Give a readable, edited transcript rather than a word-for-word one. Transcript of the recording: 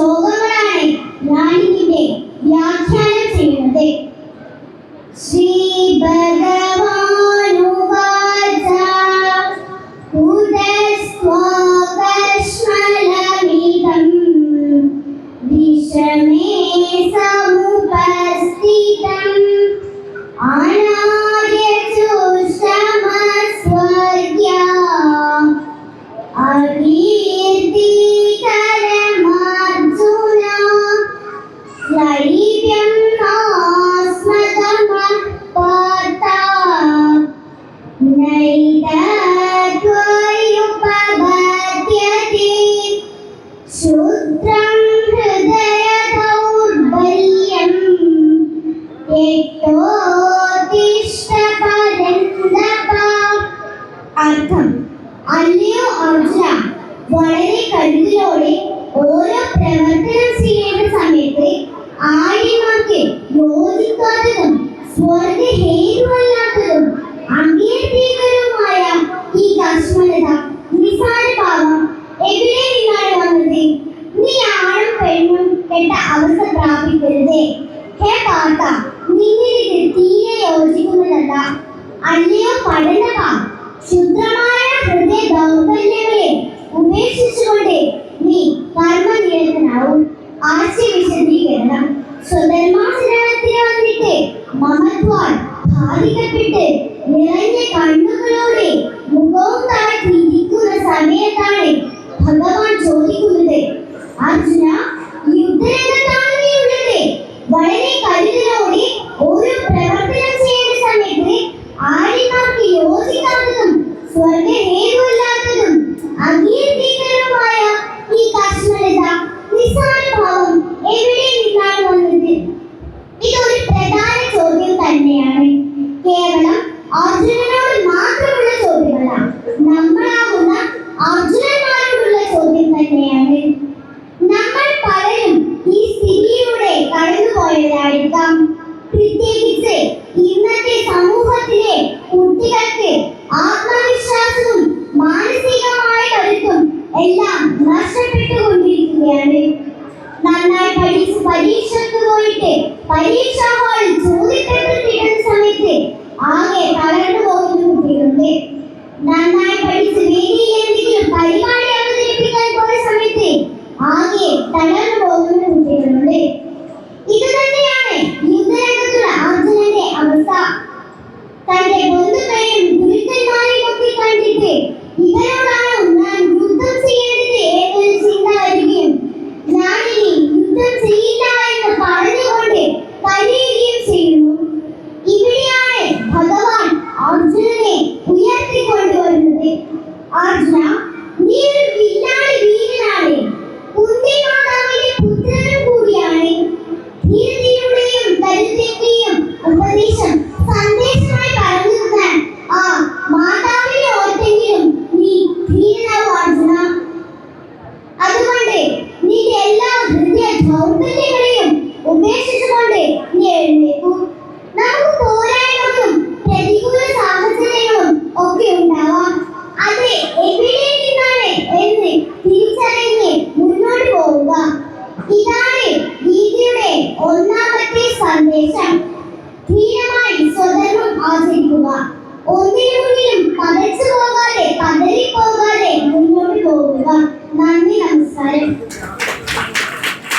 ശ്ലോകങ്ങളാണ് ഞാൻ ഇതിന്റെ വ്യാഖ്യാനം ചെയ്യുന്നത്. ശ്രീ ഭഗവാനുവാച ഉദസ്വാകശ്മലമിദം വിഷമേ സമുപസ്ഥിതം അനാര്യചുഷ്ടമസ്വർഗ്യാ അകീർത്തികരമർജുന ക്ലൈബ്യം ആസ്മതമഃപാത നൈതത്വയുപപദ്യത്തെ ശൂദ്രം ഹൃദയദൗർബല്യം യക്തോത്തിഷ്ഠ പരന്തപ. അർത്ഥം: അല്ലയോ അർജുന, വളരെ കരുതലോടെ ഓരോ പ്രവർത്തനം ചെയ്യേണ്ട സമയത്ത് ആര്യന്മാർക്ക് യോജിക്കാത്തതും സ്വർഗഹേതുവല്ലാത്തതും അംഗീകൃതവുമായ ഈ കർമ്മലത, നിസ്സാരഭാവം എവിടെ നിന്നാണ് വന്നത്? നീ ആണും പെണ്ണും കെട്ട അവസ്ഥ പ്രാപിക്കരുത്. ഹേ പാർത്ഥ, നിന്നിത് തീരെ യോജിക്കുന്നതല്ല. അല്ലയോ പഠനവ, ശുദ്ധമായ ഹൃദയ ദൗർബല്യങ്ങളെ ഉപേക്ഷിച്ചുകൊണ്ട് നീ കർമ്മനിരതനാവും. ആശയ വിശദീകരണം: സ്വധർമാചരണത്തിന് വന്നിട്ട് മമത്വാൽ ബാധിക്കപ്പെട്ട് നിറഞ്ഞ കണ്ണുകളോടെ മുഖവും താഴ്ത്തി ഇരിക്കുന്ന സമയത്താണ് ഭഗവാൻ ചോദിക്കുന്നത്, അർജുന, യുദ്ധരംഗത്താണ് നീ ഉള്ളത്. വളരെ കരുതലോടെ ഓരോ പ്രവർത്തനം ചെയ്യുന്ന സമയത്ത് ആര്യന്മാർക്ക് യോജിക്കാത്തതും സ്വർഗഹേതുവല്ലാത്തതും അംഗീകൃതവുമായ ഈ കർമ്മലത, നിസ്സാരഭാവം എവിടെ നിന്നാണ് വന്നത്? ഇതൊരു പ്രധാന ചോദ്യം തന്നെയാണ്. കേവലം അർജുനനോട് മാത്രമുള്ള ചോദ്യമല്ല, നമ്മളാകുന്ന അർജുനന്മാരോടുള്ള ചോദ്യം തന്നെയാണ്. നമ്മൾ പലരും ഈ സ്ഥിതിയിലൂടെ കടന്നുപോയവരായിരിക്കാം. പ്രത്യേകിച്ച് ഇന്നത്തെ സമൂഹത്തിലെ കുട്ടികൾക്ക് ആത്മവിശ്വാസവും മാനസികമായ കരുത്തും എല്ലാം നഷ്ടപ്പെട്ടുകൊണ്ടിരിക്കുകയാണ്. നന്നായി പഠിച്ച് പരീക്ഷയ്ക്ക് പോയിട്ട് പരീക്ഷാ ഹാളിൽ ചോദ്യപേപ്പർ സമയത്ത് ആകെ തളർന്നു പോകുന്ന കുട്ടികളുണ്ട്. നന്നായി പഠിച്ച് വേദിയിൽ എന്തെങ്കിലും പരിപാടി അവതരിപ്പിക്കാൻ പോയ സമയത്ത് ആകെ തളർന്നു